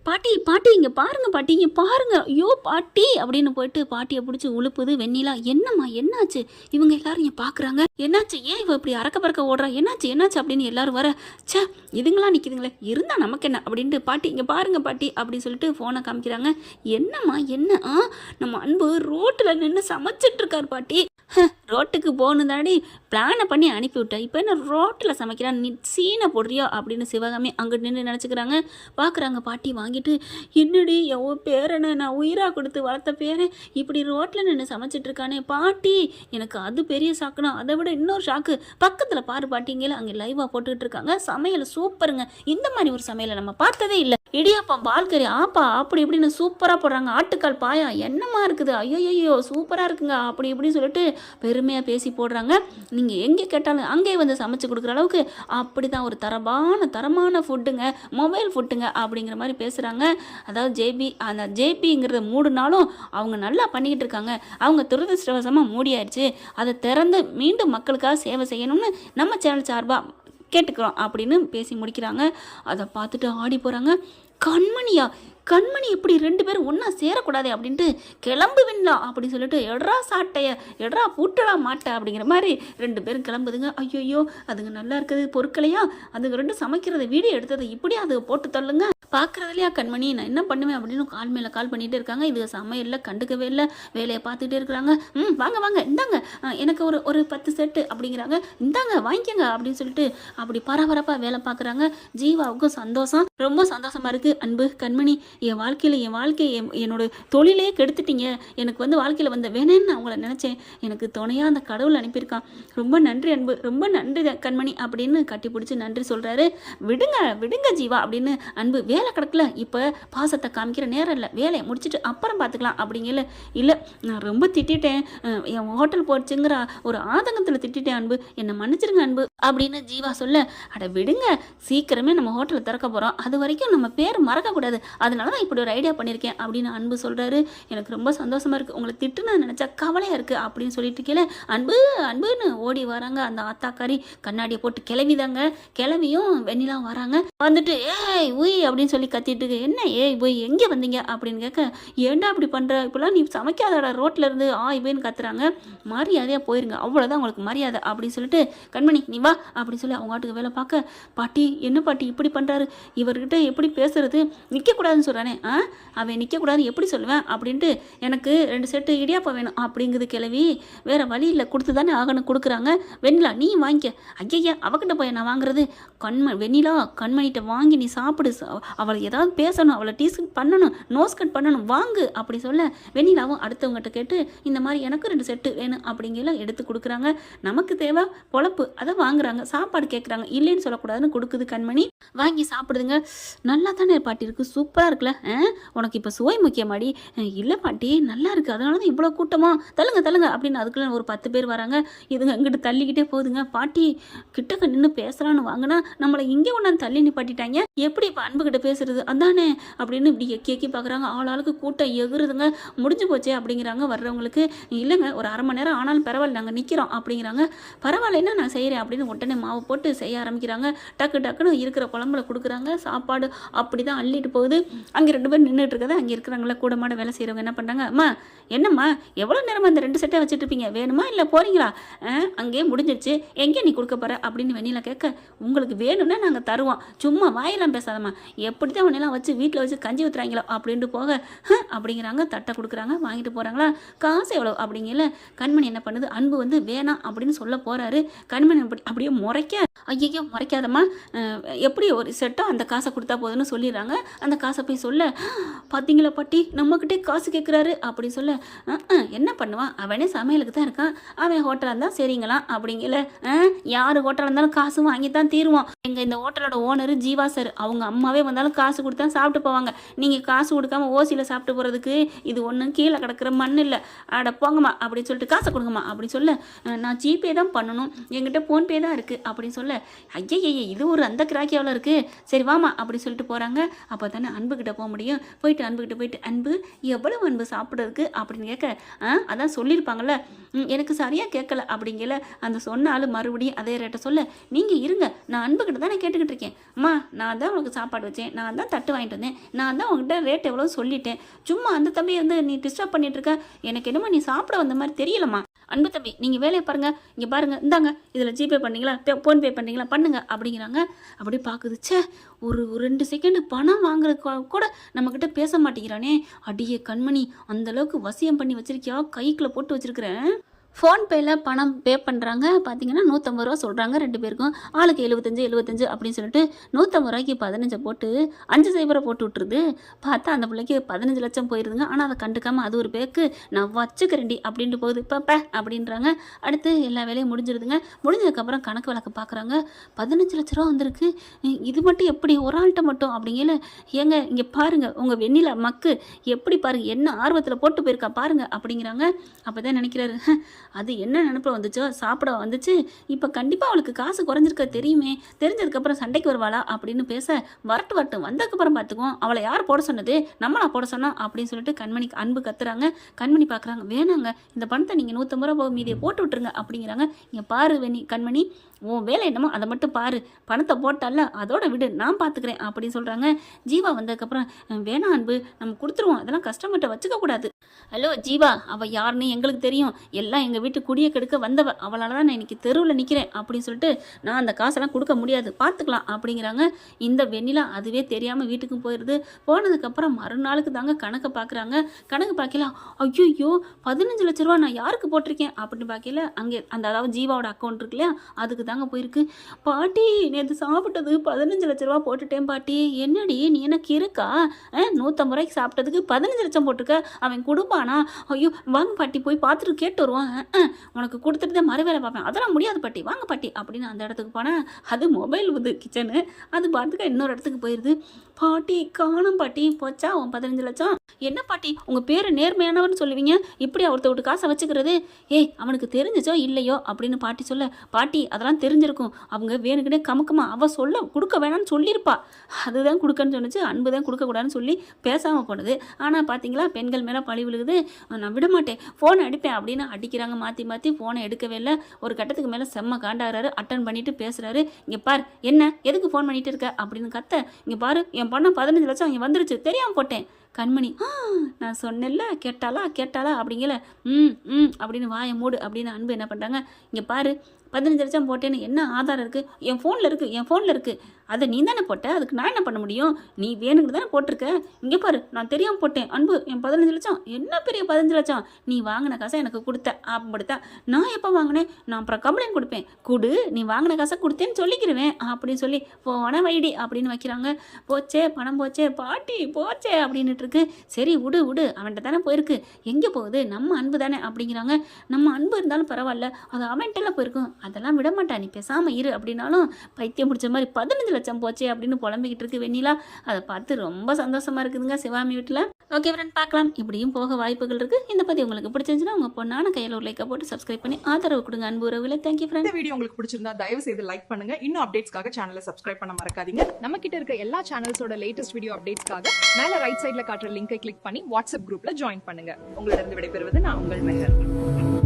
பாட்டி பாட்டி இங்கே பாருங்க பாட்டி இங்கே பாருங்க ஐயோ பாட்டி அப்படின்னு போயிட்டு பாட்டியை பிடிச்சி உழுப்புது வெண்ணிலா. என்னம்மா என்னாச்சு? இவங்க எல்லாரும் ஏன் பார்க்குறாங்க? என்னாச்சு? ஏன் இவ இப்படி அறக்க பறக்க ஓடுறா? என்னாச்சு என்னாச்சு அப்படின்னு எல்லாரும் வர சே இதுங்களாம் நிற்கிதுங்களே இருந்தா நமக்கு என்ன அப்படின்ட்டு பாட்டி இங்கே பாருங்க பாட்டி அப்படின்னு சொல்லிட்டு ஃபோனை காமிக்கிறாங்க. என்னம்மா என்ன? நம்ம அன்பு ரோட்டில் நின்று சமைச்சிட்டு இருக்கார் பாட்டி. ரோட்டுக்கு போகணும் தானடி பிளானை பண்ணி அனுப்பி விட்டேன், இப்போ என்ன ரோட்டில் சமைக்கிறான், நீ சீனை போடுறியோ அப்படின்னு சிவகாமி அங்கிட்டு நின்று நினச்சிக்கிறாங்க. பார்க்குறாங்க பாட்டி வாங்கிட்டு, என்னடி எவ்வளோ பேரனை நான் உயிராக கொடுத்து வளர்த்த பேரை இப்படி ரோட்டில் நின்று சமைச்சிட்டு இருக்கானே பாட்டி. எனக்கு அது பெரிய ஷாக்குனா அதை விட இன்னொரு ஷாக்கு பக்கத்தில் பாரு பாட்டிங்களே அங்கே லைவாக போட்டுக்கிட்டு இருக்காங்க. சமையல் சூப்பருங்க, இந்த மாதிரி ஒரு சமையலை நம்ம பார்த்ததே இல்லை. இடியாப்பம் பால்கறி ஆப்பா அப்படி இப்படின்னு சூப்பராக போடுறாங்க. ஆட்டுக்கால் பாயா என்னமா இருக்குது, ஐயோ சூப்பராக இருக்குங்க அப்படி இப்படின்னு சொல்லிட்டு பெருமையாக பேசி போடுறாங்க. நீங்கள் எங்கே கேட்டாலும் அங்கேயே வந்து சமைச்சு கொடுக்குற அளவுக்கு அப்படி தான் ஒரு தரமான ஃபுட்டுங்க, மொபைல் ஃபுட்டுங்க அப்படிங்கிற மாதிரி பேசுகிறாங்க. அதாவது ஜேபி அந்த ஜேபிங்கிறத மூடுனாலும் அவங்க நல்லா பண்ணிக்கிட்டு இருக்காங்க. அவங்க துரதிருஷ்டவசமாக மூடியாயிடுச்சு, அதை திறந்து மீண்டும் மக்களுக்காக சேவை செய்யணும்னு நம்ம சேனல் சார்பாக கேட்டுக்கிறோம் அப்படின்னு பேசி முடிக்கிறாங்க. அதை பார்த்துட்டு ஆடி போகிறாங்க. கண்மணி எப்படி 2 பேரும் ஒன்றா சேரக்கூடாது அப்படின்ட்டு கிளம்பு வெண்ணா அப்படின்னு சொல்லிட்டு எட்ரா சாட்டைய எட்ரா பூட்டடா மாட்டை அப்படிங்கிற மாதிரி 2 பேரும் கிளம்புதுங்க. ஐயோ அதுங்க நல்லா இருக்குது பொருட்களையா, அதுங்க 2 சமைக்கிறத வீடியோ எடுத்ததை இப்படி அது போட்டு தள்ளுங்க. பார்க்குறதுலையா கண்மணி நான் என்ன பண்ணுவேன் அப்படின்னு கால் மேலே கால் பண்ணிகிட்டே இருக்காங்க. இது சமையலில் கண்டுக்கவே இல்லை, வேலையை பார்த்துக்கிட்டே இருக்கிறாங்க. வாங்க இந்தாங்க எனக்கு ஒரு 10 செட்டு அப்படிங்கிறாங்க. இந்தாங்க வாங்கிக்கங்க அப்படின்னு சொல்லிட்டு அப்படி பரபரப்பாக வேலை பார்க்குறாங்க. ஜீவாவுக்கும் சந்தோஷம், ரொம்ப சந்தோஷமாக இருக்குது. அன்பு கண்மணி என் வாழ்க்கை என்னோட தொழிலே கெடுத்துட்டீங்க, எனக்கு வந்து வாழ்க்கையில் வந்த வேணேன்னு நான் உங்களை நினச்சேன், எனக்கு துணையாக அந்த கடவுள் அனுப்பியிருக்கான், ரொம்ப நன்றி அன்பு, ரொம்ப நன்றி கண்மணி அப்படின்னு கட்டி பிடிச்சி நன்றி சொல்கிறாரு. விடுங்க ஜீவா அப்படின்னு. அன்பு வேலை கிடக்கல, இப்போ பாசத்தை காமிக்கிற நேரம் இல்லை, வேலையை முடிச்சுட்டு அப்புறம் பார்த்துக்கலாம் அப்படிங்கல. இல்லை நான் ரொம்ப திட்டேன், என் ஹோட்டல் போச்சுங்கிற ஒரு ஆதங்கத்தில் திட்டேன் அன்பு, என்னை மன்னிச்சிருங்க அன்பு அப்படின்னு ஜீவா சொல்ல, அட விடுங்க சீக்கிரமே நம்ம ஹோட்டலை திறக்க போகிறோம், அது வரைக்கும் நம்ம பேர் மறக்கக்கூடாது, அதனால தான் இப்படி ஒரு ஐடியா பண்ணியிருக்கேன் அப்படின்னு அன்பு சொல்கிறாரு. எனக்கு ரொம்ப சந்தோஷமாக இருக்குது, உங்களை திட்டுன்னு நினச்சா கவலையாக இருக்குது அப்படின்னு சொல்லிட்டு கீழே அன்புன்னு ஓடி வராங்க. அந்த ஆத்தாக்காரி கண்ணாடியை போட்டு கிளவியும் வெண்ணிலாம் வராங்க. வந்துட்டு ஏய் உய் அப்படின்னு சொல்லி கத்திட்டு, என்ன ஏய் போய் எங்கே வந்தீங்க அப்படின்னு கேட்க, ஏண்டா அப்படி பண்ணுற, இப்போலாம் நீ சமைக்காதடா ரோட்டில் இருந்து இவன்னு கத்துறாங்க, மரியாதையாக போயிருங்க அவ்வளோதான் உங்களுக்கு மரியாதை அப்படின்னு சொல்லிட்டு, கண்மணி நீ வா அப்படின்னு சொல்லி அவங்க ஆட்டுக்கு வேலை பார்க்க, பாட்டி என்ன பாட்டி இப்படி பண்ணுறாரு, இவர்கிட்ட எப்படி பேசுறது, நிற்கக்கூடாதுன்னு சொல்கிறானே, அவன் நிற்கக்கூடாது எப்படி சொல்லுவேன் அப்படின்ட்டு, எனக்கு 2 செட்டு இடியாப்பம் வேணும் அப்படிங்குது கிளவி. வேறு வழி இல்லை, கொடுத்து தானே ஆகணும், கொடுக்குறாங்க. வெண்ணிலா நீ வாங்கிக்க, ஐயா அவகிட்ட போய் நான் வாங்குறது, வெண்ணிலா கண்மணிகிட்ட வாங்கி நீ சாப்பிடு, அவளை ஏதாவது பேசணும், அவளை டீஸ்கட் பண்ணணும், நோஸ் கட் பண்ணணும், வாங்கு அப்படி சொல்ல, வெண்ணிலாவும் அடுத்தவங்ககிட்ட கேட்டு இந்த மாதிரி எனக்கு 2 செட்டு வேணும் அப்படிங்கலாம் எடுத்து கொடுக்குறாங்க. நமக்கு தேவை பொழப்பு, அதை வாங்குறாங்க, சாப்பாடு கேட்குறாங்க, இல்லைன்னு சொல்லக்கூடாதுன்னு கொடுக்குது கண்மணி. வாங்கி சாப்பிடுதுங்க. நல்லா தானே பாட்டி இருக்குது, சூப்பராக இருக்குல்ல, உனக்கு இப்போ சுவை முக்கியமாடி, இல்லை பாட்டி நல்லா இருக்குது, அதனால தான் இவ்வளோ கூட்டமாக தள்ளுங்க அப்படின்னு அதுக்குள்ள ஒரு 10 பேர் வராங்க. இதுங்க இங்கிட்டு தள்ளிக்கிட்டே போகுதுங்க. பாட்டி கிட்டக்க நின்று பேசலான்னு வாங்கினா நம்மளை இங்கே ஒன்றாந்து தள்ளி நிப்பாட்டிட்டாங்க, எப்படி இப்போ அன்புக்கிட்ட பேசுறது அதானே அப்படின்னு இப்படி எக்கி பார்க்குறாங்க. ஆளாளுக்கு கூட்டம் எகுறுதுங்க. முடிஞ்சு போச்சே அப்படிங்கிறாங்க வர்றவங்களுக்கு. இல்லைங்க ஒரு அரை மணி நேரம் ஆனாலும் பரவாயில்ல நாங்கள் நிற்கிறோம் அப்படிங்கிறாங்க. பரவாயில்லைன்னா நான் செய்கிறேன் அப்படின்னு உடனே மாவு போட்டு செய்ய ஆரம்பிக்கிறாங்க. டக்குன்னு இருக்கிற குழம்புல கொடுக்குறாங்க. சாப்பாடு அப்படி தான் அள்ளிட்டு போகுது. அங்கே 2 பேர் நின்றுட்டு இருக்கதை அங்கே இருக்கிறாங்களா கூடமாட வேலை செய்கிறவங்க என்ன பண்ணுறாங்க, அம்மா என்னம்மா எவ்வளோ நேரமாக அந்த 2 செட்டை வச்சுட்டு இருப்பீங்க, வேணுமா இல்லை போகிறீங்களா, அங்கேயே முடிஞ்சிருச்சு, எங்கே நீ கொடுக்க போகிற அப்படின்னு வெண்ணிலா கேட்க, உங்களுக்கு வேணும்னா நாங்கள் தருவோம், சும்மா வாயெல்லாம் பேசாதம்மா, எப்படி தான் உன்னெல்லாம் வச்சு வீட்டில் வச்சு கஞ்சி ஊற்றுறாங்களோ அப்படின்ட்டு போக அப்படிங்கிறாங்க. தட்டை கொடுக்குறாங்க, வாங்கிட்டு போகிறாங்களா, காசு எவ்வளோ அப்படிங்கல. கண்மணி என்ன பண்ணுது, அன்பு வந்து வேணாம் அப்படின்னு சொல்ல போகிறாரு. கண்மணி அப்படியே முறைக்காதம்மா, எப்படி ஒரு செட்டோ அந்த காசை கொடுத்தா போதுன்னு சொல்லிடுறாங்க. அந்த காசை போய் சொல்ல, பார்த்தீங்களா பாட்டி நம்மக்கிட்டே காசு கேட்குறாரு அப்படி சொல்ல, என்ன பண்ணுவான், அவனே சமையலுக்கு தான் இருக்கான், அவன் ஹோட்டலாக இருந்தால் சரிங்களாம் அப்படிங்கல. யார் ஹோட்டலாக இருந்தாலும் காசு வாங்கி தான் தீருவோம். எங்கள் இந்த ஹோட்டலோட ஓனர் ஜீவா சார், அவங்க அம்மாவே வந்தாலும் காசு கொடுத்தா சாப்பிட்டு போவாங்க, நீங்கள் காசு கொடுக்காம ஓசியில் சாப்பிட்டு போகிறதுக்கு இது ஒன்றும் கீழே கிடக்கிற மண் இல்லை, அட போங்கம்மா அப்படின்னு சொல்லிட்டு காசை கொடுங்கம்மா அப்படின்னு சொல்ல, நான் ஜிபே தான் பண்ணணும், என்கிட்ட ஃபோன்பே தான் இருக்குது அப்படின்னு சொல்ல, ஐயய்யே இது ஒரு அந்த கிராக்கியாவில் இருக்குது, சரி வாமா அப்படி சொல்லிட்டு போகிறாங்க. அப்போ தானே அன்புக்கிட்ட போக முடியும். போயிட்டு அன்புக்கிட்ட போயிட்டு, அன்பு எவ்வளவு அன்பு சாப்பிட்றதுக்கு அப்படின்னு கேட்க, அதான் சொல்லியிருப்பாங்கள்ல, எனக்கு சரியாக கேட்கல அப்படிங்கல. அந்த சொன்ன ஆள் மறுபடியும் அதே ரேட்டை சொல்ல, நீங்கள் இருங்க, நான் அன்புக்கிட்ட தான் நான் கேட்டுக்கிட்டு இருக்கேன். அம்மா நான் தான் உனக்கு சாப்பாடு வச்சேன், நான் தான் தட்டு வாங்கிட்டு வந்தேன், நான் தான் உங்ககிட்ட ரேட் எவ்வளோ சொல்லிட்டேன், சும்மா அந்த தம்பி வந்து நீ டிஸ்டர்ப் பண்ணிட்டு இருக்க, எனக்கு என்னமோ நீ சாப்பிட வந்த மாதிரி தெரியலம்மா. அன்பு தம்பி நீங்கள் வேலையை பாருங்கள், இங்கே பாருங்கள், இந்தாங்க இதில் ஜிபே பண்ணிங்களா, ஃபோன்பே பண்ணிங்களா, பண்ணுங்க அப்படிங்கிறாங்க. அப்படி பார்க்குது, சே ஒரு 2 செகண்டு பணம் வாங்குறதுக்கு கூட நம்மக்கிட்ட பேச மாட்டேங்கிறானே, அடியே கண்மணி அந்தளவுக்கு வசியம் பண்ணி வச்சிருக்கியா, கைக்குள்ளே போட்டு வச்சிருக்கிறேன். ஃபோன்பேயில் பணம் பே பண்ணுறாங்க. பார்த்தீங்கன்னா 150 ரூபா சொல்கிறாங்க 2 பேருக்கும். ஆளுக்கு 75 அப்படின்னு சொல்லிட்டு 150 ரூபாய்க்கு 15 போட்டு 5 போட்டு விட்டுருது. பார்த்தா அந்த பிள்ளைக்கு 15 லட்சம் போயிருதுங்க. ஆனால் அதை கண்டுக்காமல் அது ஒரு பேக்கு நான் வச்சுக்கிறேன்டி அப்படின்ட்டு போகுது. இப்போ அப்படின்றாங்க. அடுத்து எல்லா வேலையும் முடிஞ்சிருதுங்க. முடிஞ்சதுக்கப்புறம் கணக்கு வழக்கு பார்க்குறாங்க. 15 லட்ச ரூபா வந்திருக்கு, இது மட்டும் எப்படி ஒரு ஆள்கிட்ட மட்டும் அப்படிங்கல. ஏங்க இங்கே பாருங்கள் உங்கள் வெண்ணிலா மக்கு எப்படி பாருங்கள் என்ன ஆர்வத்தில் போட்டு போயிருக்கா பாருங்கள் அப்படிங்கிறாங்க. அப்போ தான் நினைக்கிறாரு, அது என்ன நினைப்பில் வந்துச்சோ சாப்பிட வந்துச்சு, இப்போ கண்டிப்பாக அவளுக்கு காசு குறைஞ்சிருக்க தெரியுமே, தெரிஞ்சதுக்கப்புறம் சண்டைக்கு வருவாளா அப்படின்னு பேச, வரட்டும் வந்ததுக்கப்புறம் பார்த்துக்குவோம், அவளை யார் போட சொன்னது, நம்மளா போட சொன்னோம் அப்படின்னு சொல்லிட்டு கண்மணி அன்பு கத்துறாங்க. கண்மணி பார்க்குறாங்க, வேணாங்க இந்த பணத்தை நீங்கள் 150 ரூபா மீதியை போட்டு விட்டுருங்க அப்படிங்கிறாங்க. இங்கே பாரு கண்மணி உன் வேலை என்னமோ அதை மட்டும் பாரு, பணத்தை போட்டால அதோட விடு நான் பார்த்துக்கிறேன் அப்படின்னு சொல்கிறாங்க. ஜீவா வந்ததுக்கப்புறம், வேணாம் அன்பு நம்ம கொடுத்துருவோம், அதெல்லாம் கஸ்டமர்கிட்ட வச்சுக்க கூடாது. ஹலோ ஜீவா, அவள் யாருன்னு எங்களுக்கு தெரியும், எல்லாம் எங்கள் வீட்டு குடியை கெடுக்க வந்தவ, அவளால் தான் நான் இன்னைக்கு தெருவில் நிற்கிறேன் அப்படின்னு சொல்லிட்டு நான் அந்த காசெல்லாம் கொடுக்க முடியாது, பார்த்துக்கலாம் அப்படிங்கிறாங்க. இந்த வெண்ணிலா அதுவே தெரியாமல் வீட்டுக்கும் போயிடுது. போனதுக்கப்புறம் மறுநாளுக்கு தாங்க கணக்கை பார்க்குறாங்க. கணக்கு பார்க்கலாம், ஐயோ 15 லட்ச ரூபா நான் யாருக்கு போட்டிருக்கேன் அப்படின்னு பார்க்கல. அங்கே அந்த அதாவது ஜீவாவோட அக்கௌண்ட் இருக்கு இல்லையா, அதுக்கு தாங்க போயிருக்கு. பாட்டி நேற்று சாப்பிட்டது 15 லட்ச ரூபா போட்டுட்டேன் பாட்டி. என்னடி நீ எனக்கு இருக்கா, 150 ரூபாய்க்கு சாப்பிட்டதுக்கு 15 லட்சம் போட்டிருக்க, அவன் கொடுப்பானா? ஐயோ வாங்க பாட்டி போய் பார்த்துட்டு கேட்டு வருவான், உனக்கு கொடுத்துட்டு தான் மறு வேலை பார்ப்பேன், அதெல்லாம் முடியாது பாட்டி, வாங்க பாட்டி அப்படின்னு அந்த இடத்துக்கு போனேன். அது மொபைல் கிச்சனு, அது பார்த்துக்க இன்னொரு இடத்துக்கு போயிடுது. பாட்டி காணும் பாட்டி, போச்சா உன் 15 லட்சம். என்ன பாட்டி உங்கள் பேர் நேர்மையானவர்னு சொல்லுவீங்க, இப்படி ஒருத்த விட்டு காசை வச்சுக்கிறது, ஏய் அவனுக்கு தெரிஞ்சிச்சோ இல்லையோ அப்படின்னு பாட்டி சொல்ல, பாட்டி அதெல்லாம் தெரிஞ்சிருக்கும், அவங்க வேணுக்கிட்டே கமக்கமா அவள் சொல்ல கொடுக்க வேணாம்னு சொல்லியிருப்பா, அதுதான் கொடுக்கன்னு சொன்னிச்சு, அன்பு தான் கொடுக்கக்கூடாதுன்னு சொல்லி பேசாமல் போனது. ஆனால் பார்த்தீங்களா பெண்கள் மேலே பழி விழுகுது, நான் விட மாட்டேன் ஃபோனை அடிப்பேன் அப்படின்னு அடிக்கிறாங்க. மாற்றி ஃபோனை எடுக்கவே இல்லை. ஒரு கட்டத்துக்கு மேலே செம்ம காண்டாகிறாரு. அட்டன் பண்ணிட்டு பேசுகிறாரு. இங்கே பார் என்ன எதுக்கு ஃபோன் பண்ணிட்டு இருக்க அப்படின்னு கத்த, இங்கே பாரு என் பணம் 15 லட்சம் இங்கே வந்துருச்சு தெரியாமல் போட்டேன். கண்மணி நான் சொன்னேன்ல கேட்டாளா அப்படிங்கல, அப்படின்னு வாயை மூடு அப்படின்னு அன்பு என்ன பண்ணுறாங்க. இங்கே பாரு 15 லட்சம் போட்டேன்னு என்ன ஆதாரம் இருக்குது, என் ஃபோனில் இருக்குது, அதை நீ தானே போட்ட, அதுக்கு நான் என்ன பண்ண முடியும், நீ வேணுங்கிட்டு தானே போட்டிருக்க, இங்கே பாரு நான் தெரியாமல் போட்டேன் அன்பு, என் 15 லட்சம் என்ன பெரிய 15 லட்சம், நீ வாங்கின காசை எனக்கு கொடுத்த அப்படித்தான், நான் எப்போ வாங்கினேன், நான் அப்புறம் கம்ப்ளைண்ட் கொடுப்பேன், கொடு நீ வாங்கின காசை கொடுத்தேன்னு சொல்லிக்கிறேன் அப்படின்னு சொல்லி போன வைடி அப்படின்னு வைக்கிறாங்க. போச்சே பணம் போச்சே பாட்டி போச்சே அப்படின்னுட்டு இருக்கு. சரி விடு அவன்கிட்ட தானே போயிருக்கு, எங்கே போகுது நம்ம அன்பு தானே அப்படிங்கிறாங்க. நம்ம அன்பு இருந்தாலும் பரவாயில்ல, அது அவன்கிட்டலாம் போயிருக்கும், அதெல்லாம் விட மாட்டா, நீ பேசாமல் இரு அப்படின்னாலும் பைத்தியம் பிடிச்ச மாதிரி 15 லட்சம் போச்சே அப்படின்னு புலம்பிக்கிட்டு இருக்கு வெண்ணிலா. அதை பார்த்து ரொம்ப சந்தோஷமா இருக்குதுங்க சிவாமி வீட்டில். ஓகே ஃப்ரெண்ட் பார்க்கலாம், இப்படியும் போக வாய்ப்புகள் இருக்கு. இந்த பத்தி உங்களுக்கு பிடிச்சிருந்துச்சுன்னா உங்க பொண்ணான கையில் ஒரு லைக்கை போட்டு சப்ஸ்கிரைப் பண்ணி ஆதரவு கொடுங்க அன்பு உறவுகளை. Thank you friend. இந்த வீடியோ உங்களுக்கு பிடிச்சிருந்தா தயவு செய்து லைக் பண்ணுங்க. இன்னும் அப்டேட்ஸ்க்காக சேனலை சப்ஸ்கிரைப் பண்ண மறக்காதீங்க. நம்ம கிட்ட இருக்க எல்லா சேனல்ஸோட லேட்டஸ்ட் வீடியோ அப்டேட்ஸ்க்காக மேல ரைட் சைட்ல காட்டுற லிங்கை கிளிக் பண்ணி வாட்ஸ்அப் குரூப்ல ஜாயின் பண்ணுங்க. உங்களிடம் விடைபெறுவது நான் உங்கள் மெஹர்.